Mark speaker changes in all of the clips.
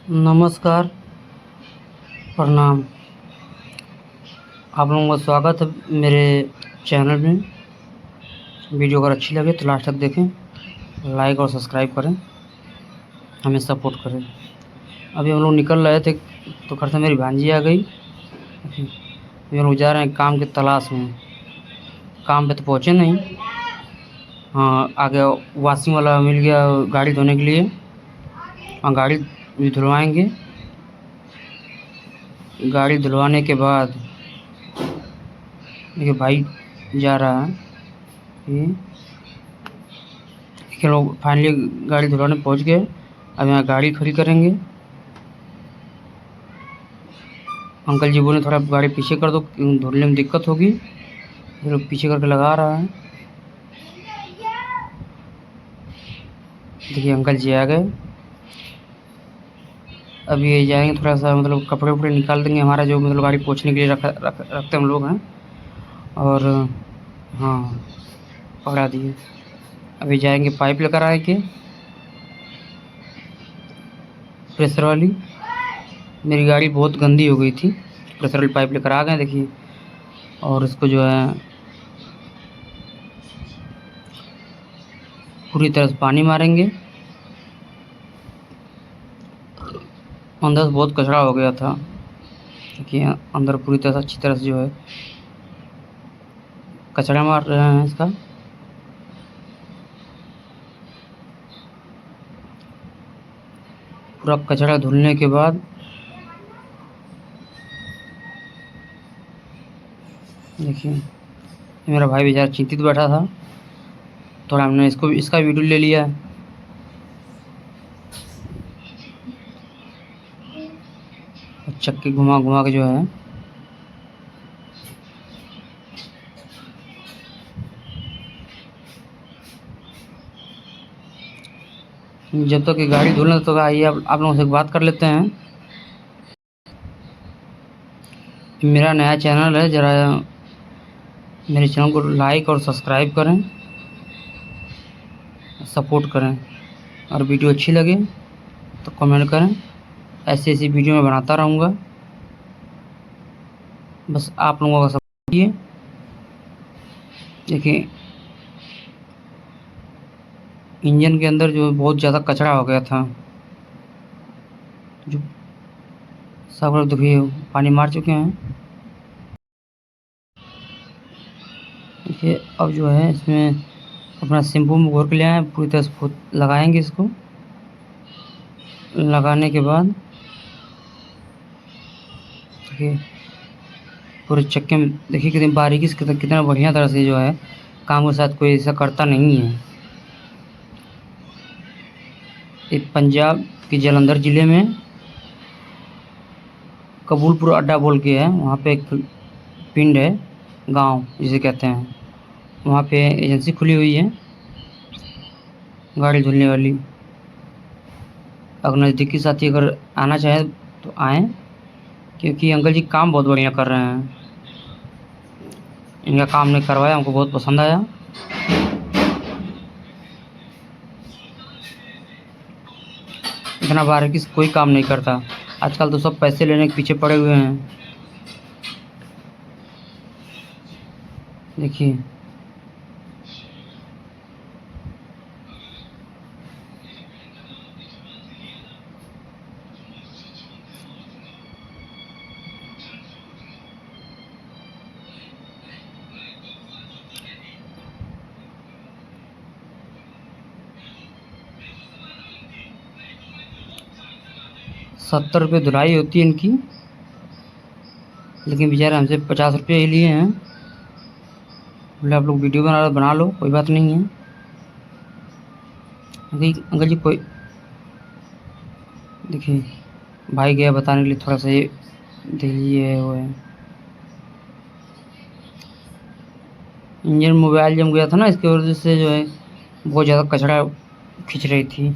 Speaker 1: नमस्कार, प्रणाम। आप लोगों का स्वागत है मेरे चैनल में। वीडियो अगर अच्छी लगे तो लास्ट तक देखें, लाइक और सब्सक्राइब करें, हमें सपोर्ट करें। अभी हम लोग निकल रहे थे तो घर से मेरी भांजी आ गई। अभी हम लोग जा रहे हैं काम की तलाश में। काम पे तो पहुँचे नहीं। हाँ, आगे वॉशिंग वाला मिल गया गाड़ी धोने के लिए। हाँ, गाड़ी भी धुलवाएँगे। गाड़ी धुलवाने के बाद देखिए भाई जा रहा है। ये देखिए लोग फाइनली गाड़ी धुलवाने पहुंच गए। अब यहाँ गाड़ी खड़ी करेंगे। अंकल जी बोले थोड़ा गाड़ी पीछे कर दो, धुलने में दिक्कत होगी। ये लोग पीछे करके लगा रहा है। देखिए अंकल जी आ गए। अभी ये जाएंगे, थोड़ा सा मतलब कपड़े वपड़े निकाल देंगे हमारा, जो मतलब गाड़ी पोंछने के लिए रखते हम लोग हैं। और हाँ, पकड़ा दिए। अभी जाएंगे पाइप लेकर आएंगे, प्रेशर वाली। मेरी गाड़ी बहुत गंदी हो गई थी, प्रेशर वाली पाइप लेकर आ गए देखिए। और इसको जो है पूरी तरह से पानी मारेंगे। अंदर से बहुत कचरा हो गया था, क्योंकि अंदर पूरी तरह से अच्छी तरह से जो है कचरा मार रहे हैं इसका। पूरा कचरा धुलने के बाद देखिए मेरा भाई बेचारा चिंतित बैठा था। थोड़ा हमने इसका वीडियो ले लिया। चक्की घुमा घुमा के जो है जब तक ये गाड़ी धुलने तो आइए आप लोगों से बात कर लेते हैं। मेरा नया चैनल है, ज़रा मेरे चैनल को लाइक और सब्सक्राइब करें, सपोर्ट करें। और वीडियो अच्छी लगे तो कमेंट करें। ऐसी ऐसी वीडियो मैं बनाता रहूँगा, बस आप लोगों का सपोर्ट कीजिए। देखिए इंजन के अंदर जो बहुत ज़्यादा कचरा हो गया था, जो सब लोग देखिए पानी मार चुके हैं। देखिए अब जो है इसमें अपना शैम्पू में घोर के ले आए, पूरी तरह से लगाएंगे इसको। लगाने के बाद देखिए पूरे चक्के में देखिए कितनी बारीकी से, कितना बढ़िया तरह से जो है काम के साथ कोई ऐसा करता नहीं है। ये पंजाब के जालंधर ज़िले में कबूलपुर अड्डा बोल के है, वहाँ पे एक पिंड है, गांव जिसे कहते हैं। वहाँ पे एजेंसी खुली हुई है गाड़ी धुलने वाली। अगर नज़दीकी साथी अगर आना चाहे तो आएँ, क्योंकि अंकल जी काम बहुत बढ़िया कर रहे हैं। इनका काम ने करवाया, हमको बहुत पसंद आया। इतना बारीकी से कोई काम नहीं करता। आजकल तो सब पैसे लेने के पीछे पड़े हुए हैं। देखिए ₹70 धुलाई होती है इनकी, लेकिन बेचारे हमसे ₹50 ही लिए हैं। बोले आप लोग वीडियो बना लो, कोई बात नहीं है। अंकल जी कोई देखिए भाई गया बताने के लिए, थोड़ा सा ये देख लीजिए वो है। इंजन मोबाइल जम गया था ना, इसकी वजह से जो है बहुत ज़्यादा कचरा खींच रही थी।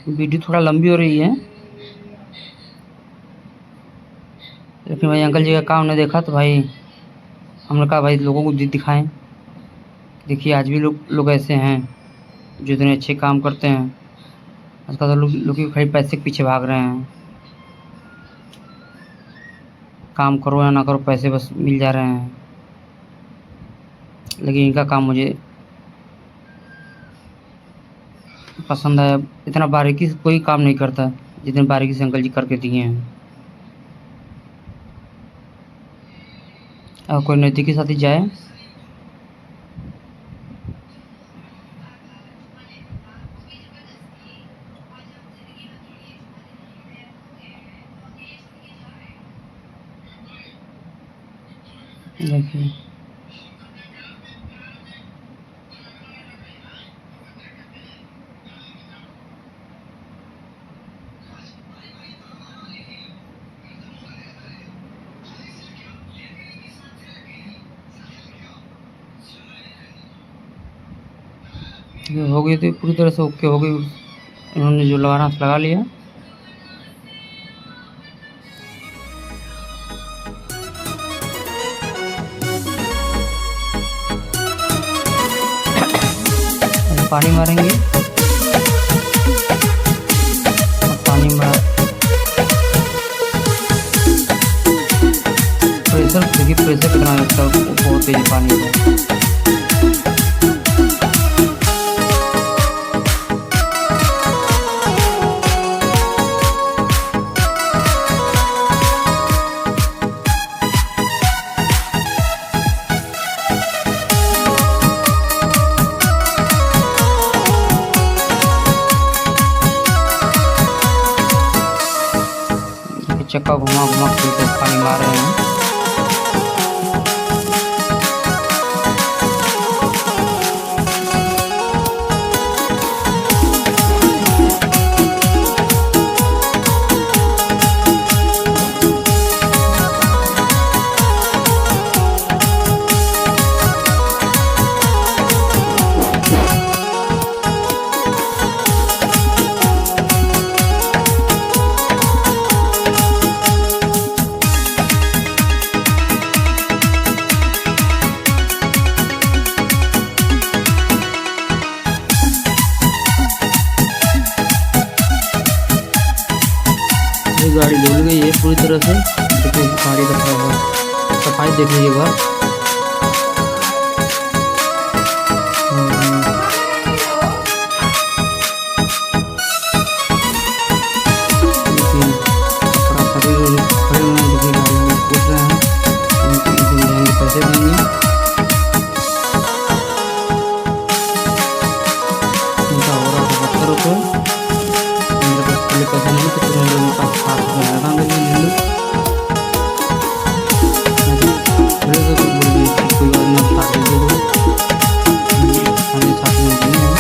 Speaker 1: वीडियो थोड़ा लंबी हो रही है, लेकिन भाई अंकल जी का काम नहीं देखा तो भाई हमने कहा भाई लोगों को दिखाएं, देखिए आज भी लोग ऐसे हैं जो इतने अच्छे काम करते हैं। आजकल तो लोग खाली पैसे के पीछे भाग रहे हैं, काम करो या ना करो पैसे बस मिल जा रहे हैं। लेकिन इनका काम मुझे पसंद आया। इतना बारीकी से कोई काम नहीं करता जितनी बारीकी से अंकल जी करके दिए हैं। और कोई नज़दीकी साथी जाए देखिए, ये हो गई थी पूरी तरह से ओके हो गई। इन्होंने जो लगाना था लगा लिया। पानी मारेंगे और पानी मार प्रेशर देखिए, प्रेशर कितना है उसका, बहुत तेज पानी है। चक्का घुमा घुमा के पानी मार रहे हैं। गाड़ी धुल गई है पूरी तरह से। देखिए गाड़ी रखा हुआ, सफाई देख लीजिए घर। पैसे देंगे, उनका हो रहा था 70 रुपये। मेरे पास पहले पैसे नहीं थे, तो मेरे पास 60 रुपये आया था मेरे लिए। कोई बात नहीं, 60 दे दो, हमें 60 में देने हैं।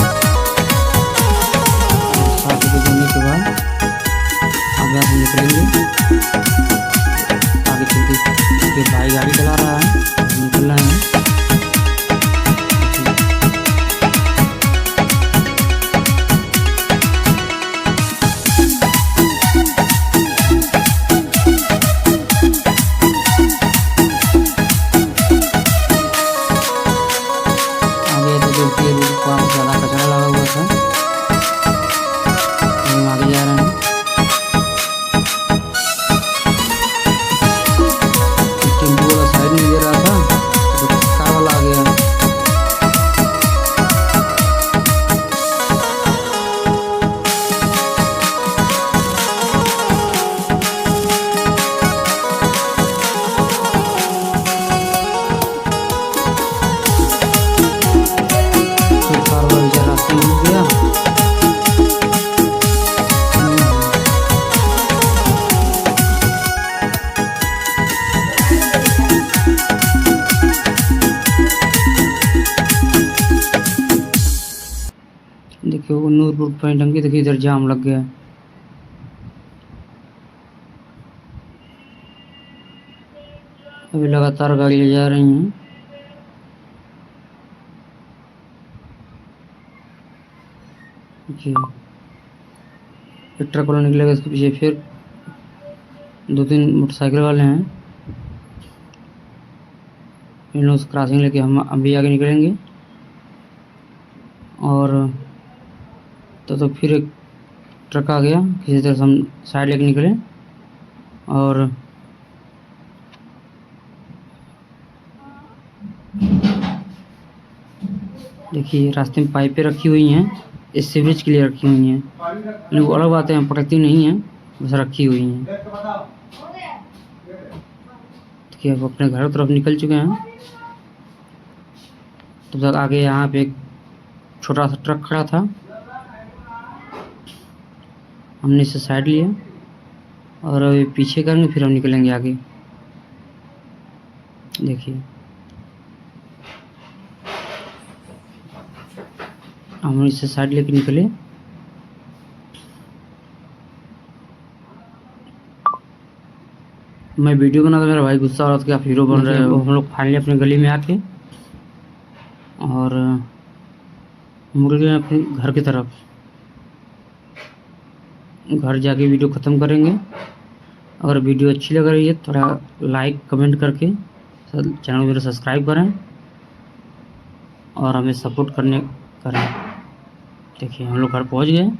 Speaker 1: 60 रुपये देने के बाद आगे हम निकलेंगे। आगे चलते भाई गाड़ी चला रहा है, निकलना है। ज़्यादा कचरा लगा हुआ था, हम आगे जा रहे हैं। टेम्पो वाला साइड में दे रहा था, तो कार वाला आ गया। देखिए वो नूरपुर पॉइंट हम देखिए इधर जाम लग गया। अभी लगातार गाड़ी ले जा रही हैं। जी ट्रक वाला निकलेगा, इसके पीछे फिर 2-3 मोटरसाइकिल वाले हैं। इन लोग क्रॉसिंग लेके हम अभी आगे निकलेंगे। और तो फिर एक ट्रक आ गया, किसी तरह से हम साइड लेके निकले। और देखिए रास्ते में पाइपें रखी हुई हैं, इस सीवरेज के लिए रखी हुई हैं, लेकिन वो अलग बातें हैं, पटकती नहीं हैं, बस रखी हुई हैं। देखिए अब अपने घर की तरफ निकल चुके हैं। तब तक आगे यहाँ पे एक छोटा सा ट्रक खड़ा था, हमने इसे साइड लिया और अभी पीछे करेंगे, फिर हम निकलेंगे आगे। देखिए हम इसे साइड लेके निकले। मैं वीडियो बना था, मेरा भाई गुस्सा हो रहा था कि आप हीरो बन रहे हो। हम लोग फाइनली अपने गली में आके और मुड़ गए अपने घर की तरफ। घर जाके वीडियो ख़त्म करेंगे। अगर वीडियो अच्छी लग रही है थोड़ा लाइक कमेंट करके चैनल को मेरा सब्सक्राइब करें और हमें सपोर्ट करें। देखिए हम लोग घर पहुंच गए।